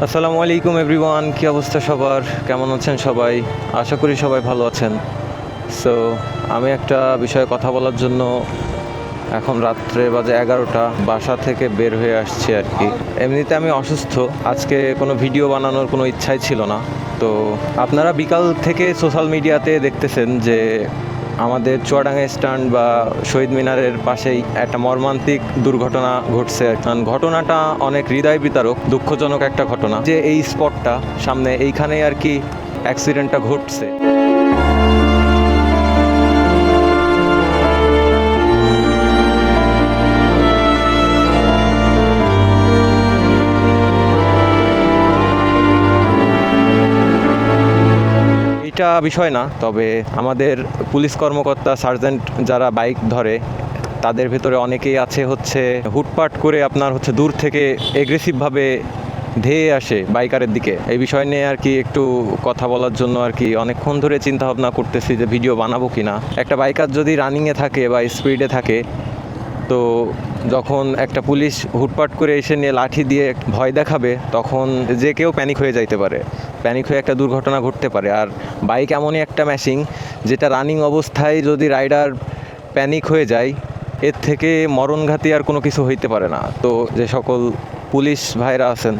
আসসালামু আলাইকুম এভরিওয়ান, কী অবস্থা সবার? কেমন আছেন সবাই? আশা করি সবাই ভালো আছেন। সো আমি একটা বিষয়ে কথা বলার জন্য এখন রাত্রে বাজে 11টা, বাসা থেকে বের হয়ে আসছি আর কি। এমনিতে আমি অসুস্থ, আজকে কোনো ভিডিও বানানোর কোনো ইচ্ছাই ছিল না। তো আপনারা বিকাল থেকে সোশ্যাল মিডিয়াতে দেখতেছেন যে আমাদের চুয়াডাঙ্গা স্ট্যান্ড বা শহীদ মিনারের পাশেই একটা মর্মান্তিক দুর্ঘটনা ঘটছে। ঘটনাটা অনেক হৃদয় বিতারক, দুঃখজনক একটা ঘটনা যে এই স্পটটা সামনে এইখানেই আর কি অ্যাক্সিডেন্টটা ঘটছে। এটা বিষয় না, তবে আমাদের পুলিশ কর্মকর্তা সার্জেন্ট যারা বাইক ধরে তাদের ভেতরে অনেকেই আছে হচ্ছে হুটপাট করে আপনার হচ্ছে দূর থেকে এগ্রেসিভভাবে ধেয়ে আসে বাইকারের দিকে। এই বিষয় নিয়ে আর কি একটু কথা বলার জন্য আর কি অনেকক্ষণ ধরে চিন্তা ভাবনা করতেছি যে ভিডিও বানাবো কিনা। একটা বাইকার যদি রানিংয়ে থাকে বা স্পিডে থাকে, তো যখন একটা পুলিশ হুটপাট করে এসে নিয়ে লাঠি দিয়ে ভয় দেখাবে, তখন যে কেউ প্যানিক হয়ে যাইতে পারে, প্যানিক হয়ে একটা দুর্ঘটনা ঘটতে পারে। আর বাইক এমনই একটা মেশিন যেটা রানিং অবস্থায় যদি রাইডার প্যানিক হয়ে যায়, এর থেকে মরণঘাতী আর কোনো কিছু হইতে পারে না। তো যে সকল পুলিশ ভাইরা আছেন,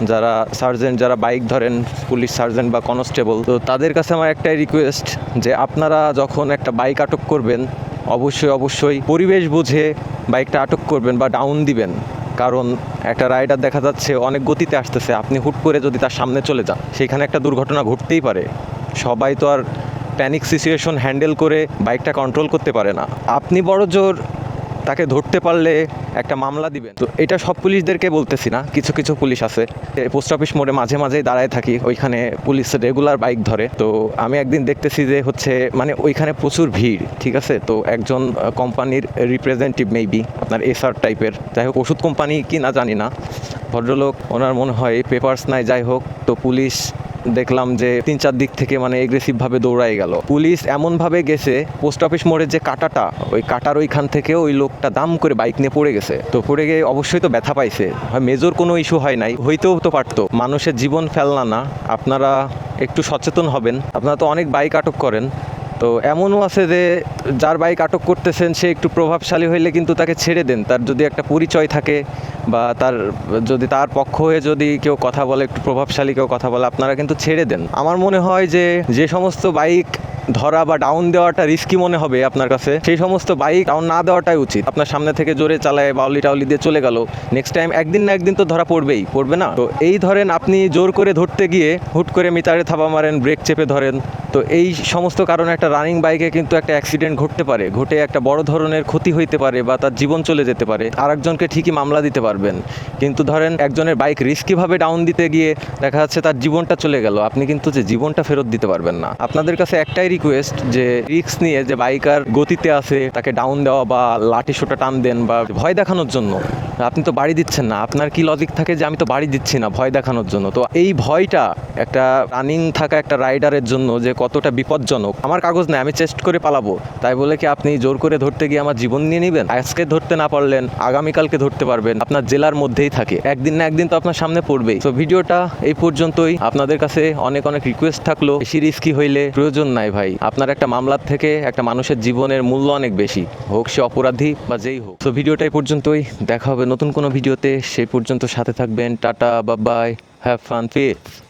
যারা সার্জেন্ট, যারা বাইক ধরেন, পুলিশ সার্জেন্ট বা কনস্টেবল, তো তাদের কাছে আমার একটাই রিকোয়েস্ট যে আপনারা যখন একটা বাইক আটক করবেন, অবশ্যই পরিবেশ বুঝে বাইকটা আটক করবেন বা ডাউন দিবেন। কারণ একটা রাইডার দেখা যাচ্ছে অনেক গতিতে আসতেছে, আপনি হুট করে যদি তার সামনে চলে যান, সেখানে একটা দুর্ঘটনা ঘটতেই পারে। সবাই তো আর প্যানিক সিচুয়েশন হ্যান্ডেল করে বাইকটা কন্ট্রোল করতে পারে না। আপনি বড় জোর তাকে ধরতে পারলে একটা মামলা দিবেন। তো এটা সব পুলিশদেরকে বলতেছি না, কিছু কিছু পুলিশ আছে, পোস্ট অফিস মোড়ে মাঝে মাঝেই দাঁড়ায় থাকি, ওইখানে পুলিশ রেগুলার বাইক ধরে। তো আমি একদিন দেখতেছি যে হচ্ছে মানে ওইখানে প্রচুর ভিড়, ঠিক আছে। তো একজন কোম্পানির রিপ্রেজেন্টেটিভ, মেবি আপনার এসআর টাইপের, যাই হোক ওষুধ কোম্পানি কি না জানি না, ভদ্রলোক, ওনার মনে হয় পেপারস নাই, যাই হোক। তো পুলিশ দেখলাম যে 3-4 দিক থেকে মানে এগ্রেসিভভাবে দৌড়াই গেল। পুলিশ এমনভাবে গেছে, পোস্ট অফিস মোড়ের যে কাটাটা, ওই কাটার ওইখান থেকে ওই লোকটা দাম করে বাইক নিয়ে পড়ে গেছে। তো পড়ে গিয়ে অবশ্যই তো ব্যথা পাইছে, হয় মেজর কোনো ইস্যু হয় নাই, হইতেও তো পারতো। মানুষের জীবন ফেলনা না, আপনারা একটু সচেতন হবেন। আপনারা তো অনেক বাইক আটক করেন, তো এমনও আছে যে যার বাইক আটক করতেছেন সে একটু প্রভাবশালী হইলে কিন্তু তাকে ছেড়ে দেন। তার যদি একটা পরিচয় থাকে বা যদি তার পক্ষ হয়ে যদি কেউ কথা বলে, একটু প্রভাবশালী কেউ কথা বলে, আপনারা কিন্তু ছেড়ে দেন। আমার মনে হয় যে সমস্ত বাইক ধরা বা ডাউন দেওয়াটা রিস্কি মনে হবে আপনার কাছে, সেই সমস্ত বাইক ডাউন না দেওয়াটাই উচিত। আপনার সামনে থেকে জোরে চালায় বাউলি টাউলি দিয়ে চলে গেল, নেক্সট টাইম একদিন না একদিন তো ধরা পড়বে না? তো এই ধরেন আপনি জোর করে ধরতে গিয়ে হুট করে মিটারে থাবা মারেন, ব্রেক চেপে ধরেন, তো এই সমস্ত কারণে একটা রানিং বাইকে কিন্তু একটা অ্যাক্সিডেন্ট ঘটে একটা বড় ধরনের ক্ষতি হইতে পারে বা তার জীবন চলে যেতে পারে। আরেকজনকে ঠিকই মামলা দিতে পারবেন, কিন্তু ধরেন একজনের বাইক রিস্কিভাবে ডাউন দিতে গিয়ে দেখা যাচ্ছে তার জীবনটা চলে গেল, আপনি কিন্তু যে জীবনটা ফেরত দিতে পারবেন না। আপনাদের কাছে একটাই রিকোয়েস্ট যে রিস্ক নিয়ে যে বাইকার গতিতে আছে তাকে ডাউন দেওয়া বা লাঠি সোটা টান দেন বা ভয় দেখানোর জন্য, আপনি তো বাড়ি দিচ্ছেন না। আপনার কি লজিক থাকে যে আমি তো বাড়ি দিচ্ছি না ভয় দেখানোর জন্য? তো এই ভয়টা একটা রানিং থাকা একটা রাইডারের জন্য যে কতটা বিপজ্জনক। আমার কাগজ নেই, আমি চেষ্টা করে পালাবো, তাই বলে কি আপনি জোর করে ধরতে গিয়ে আমার জীবন নিয়ে নেবেন? আজকে ধরতে না পারলেন আগামীকালকে ধরতে পারবেন, আপনার জেলার মধ্যেই থাকে, একদিন না একদিন তো আপনার সামনে পড়বেই। তো ভিডিওটা এই পর্যন্তই। আপনাদের কাছে অনেক রিকোয়েস্ট থাকলো, বেশি রিস্কি হইলে প্রয়োজন নাই ভাই। আপনার একটা মামলার থেকে একটা মানুষের জীবনের মূল্য অনেক বেশি, হোক সে অপরাধী বা যেই হোক। তো ভিডিওটা এই পর্যন্তই, দেখা হবে নতুন কোনো ভিডিওতে। সেই পর্যন্ত সাথে থাকবেন। Tata, bye bye, have fun, piece.